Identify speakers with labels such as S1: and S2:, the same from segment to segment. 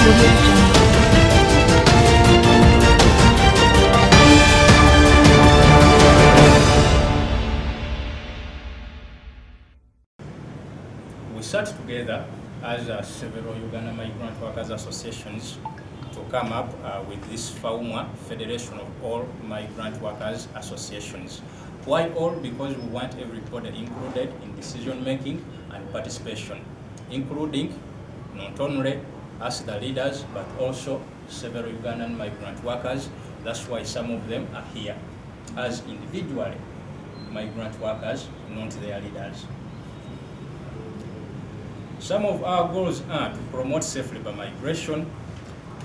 S1: We sat together as several Uganda migrant workers associations to come up with this FAUMWA, Federation of All Migrant Workers Associations. Why all? Because we want everybody included in decision making and participation, including not only us the leaders, but also several Ugandan migrant workers. That's why some of them are here as individually migrant workers, not their leaders. Some of our goals are to promote safe labor migration,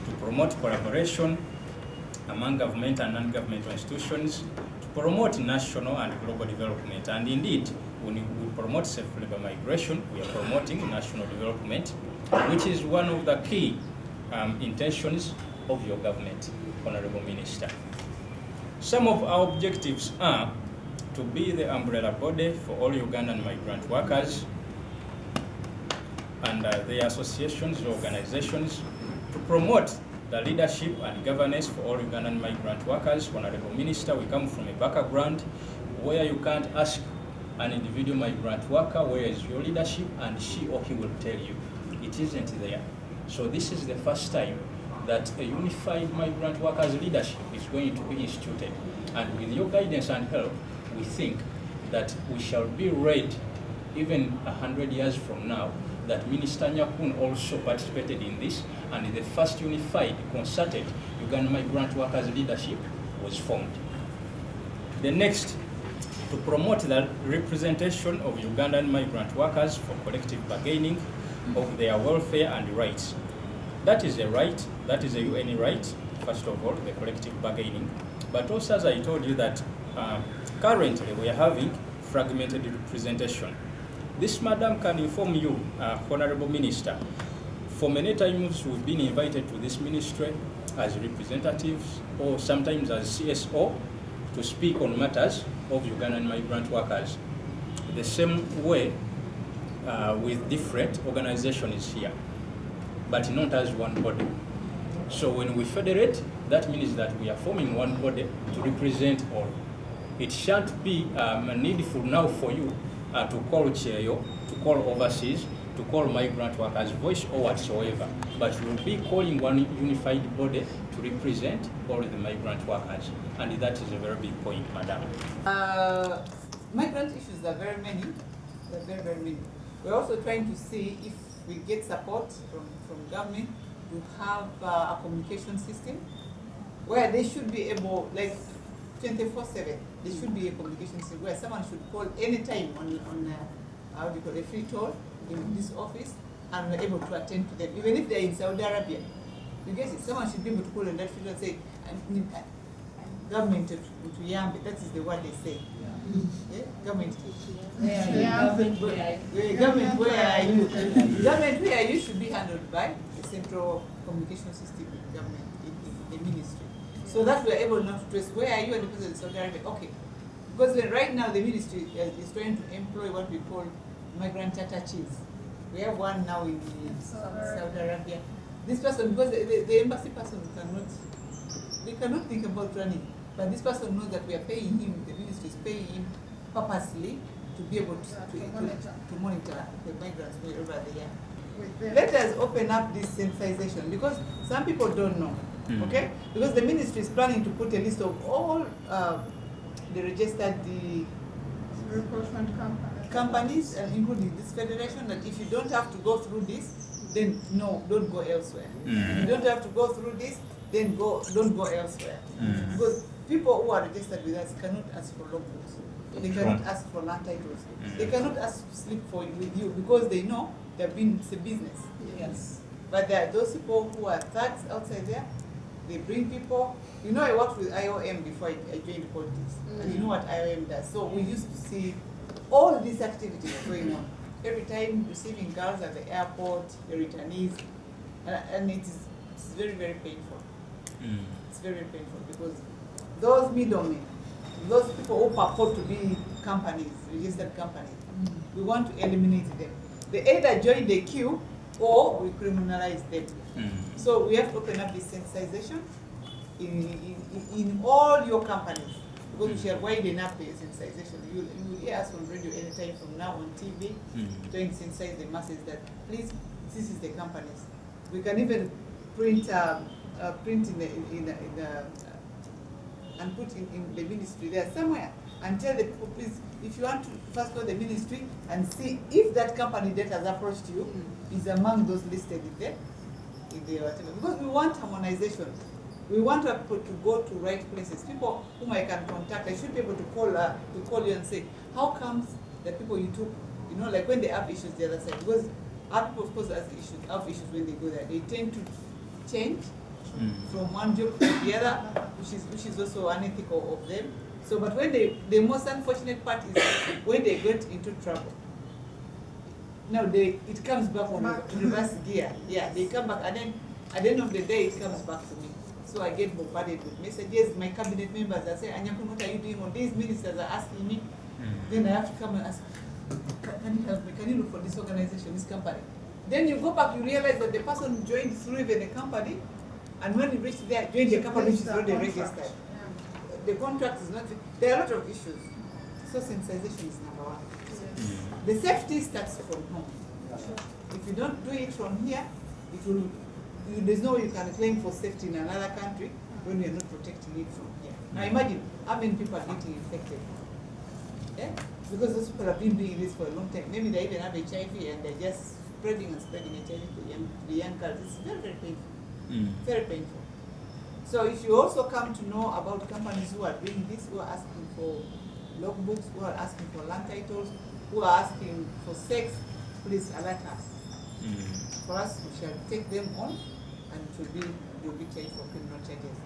S1: to promote collaboration among government and non-governmental institutions, to promote national and global development. And indeed, when we promote safe labor migration, we are promoting national development, which is one of the key intentions of your government, Honorable Minister. Some of our objectives are to be the umbrella body for all Ugandan migrant workers and their associations or organizations, to promote the leadership and governance for all Ugandan migrant workers. Honorable Minister, we come from a background where you can't ask an individual migrant worker where is your leadership, and she or he will tell you it isn't there. So this is the first time that a unified migrant workers leadership is going to be instituted. And with your guidance and help, we think that we shall be ready even 100 years from now, that Minister Anyakun also participated in this, and the first unified, concerted Ugandan migrant workers leadership was formed. The next, to promote the representation of Ugandan migrant workers for collective bargaining of their welfare and rights. That is a right, that is a UN right, first of all, the collective bargaining. But also, as I told you, that currently we are having fragmented representation. This madam can inform you, Honorable Minister, for many times we've been invited to this ministry as representatives or sometimes as CSO to speak on matters of Ugandan migrant workers. The same way with different organizations here, but not as one body. So when we federate, that means that we are forming one body to represent all. It shan't be needful now for you to call Cheyo, to call overseas, to call migrant workers voice or whatsoever, but you will be calling one unified body to represent all the migrant workers, and that is a very big point, madam.
S2: Migrant issues are very many. They're very, very many. We're also trying to see if we get support from government to have a communication system where they should be able, like 24/7, there should be a communication system where someone should call anytime on how do you call a free toll in this office, and we're able to attend to them, even if they're in Saudi Arabia. You get it? Someone should be able to call in that free toll and say, government to Yambi, that is the word they say. Yeah? Government. Government, where are you? Government, where are you should be handled by the central communication system in government, in the ministry. So that we're able now to trace where are you and the person in Saudi Arabia. Okay. Because right now the ministry is trying to employ what we call migrant attaches. We have one now in Saudi Arabia. This person, because the embassy person cannot think about running. But this person knows that we are paying him, the ministry is paying him purposely to be able to monitor the migrants wherever they are. Let us open up this sensitization, because some people don't know, okay? Because the ministry is planning to put a list of all the registered
S3: recruitment
S2: companies, and including this federation, that if you don't have to go through this, then no, don't go elsewhere. If you don't have to go through this, then don't go elsewhere. Because people who are registered with us cannot ask for logbooks. They cannot ask for land titles. They cannot ask to sleep with you, because they know it's a business. Yes. But there are those people who are thugs outside there. They bring people. You know, I worked with IOM before I joined politics. And you know what IOM does. So we used to see all these activities going on. Every time receiving girls at the airport, the returnees, and it's very, very painful. It's very, very painful, because those middlemen, those people who purport to be companies, registered companies, we want to eliminate them. They either join the queue or we criminalize them. So we have to open up this sensitization in all your companies, because we shall widen up the sensitization. You will hear us on radio anytime from now, on TV, trying to sensitize the masses that please, this is the companies. We can even print and put in the ministry there somewhere, and tell the people, please, if you want to first go to the ministry and see if that company that has approached you is among those listed in the whatever. Because we want harmonization. We want people to go to right places. People whom I can contact, I should be able to call you and say, how comes the people you took, you know, like when they have issues the other side, because our people, of course, have issues when they go there. They tend to change from one job to the other, which is also unethical of them. So, but when the most unfortunate part is when they get into trouble. Now it comes back on reverse gear. Yeah, they come back, and then at the end of the day, it comes back to me. So I get bombarded with messages. My cabinet members are saying, Anyakun, what are you doing? Or these ministers are asking me. Then I have to come and ask, can you help me? Can you look for this organization, this company? Then you go back, you realize that the person joined through even a company, and when you reach there, joined the company which is already registered. The contract is not. There are a lot of issues. So sensitization is number one. The safety starts from home. If you don't do it from here, it will. There's no way you can claim for safety in another country when you're not protecting it from here. Now imagine how many people are getting infected. Yeah? Because those people have been doing this for a long time. Maybe they even have HIV and they're just spreading HIV to the young girls. It's very, very painful. Very painful. So if you also come to know about companies who are doing this, who are asking for logbooks, who are asking for land titles, who are asking for sex, please alert us. For us, we shall take them on, and you'll be charged for criminal charges.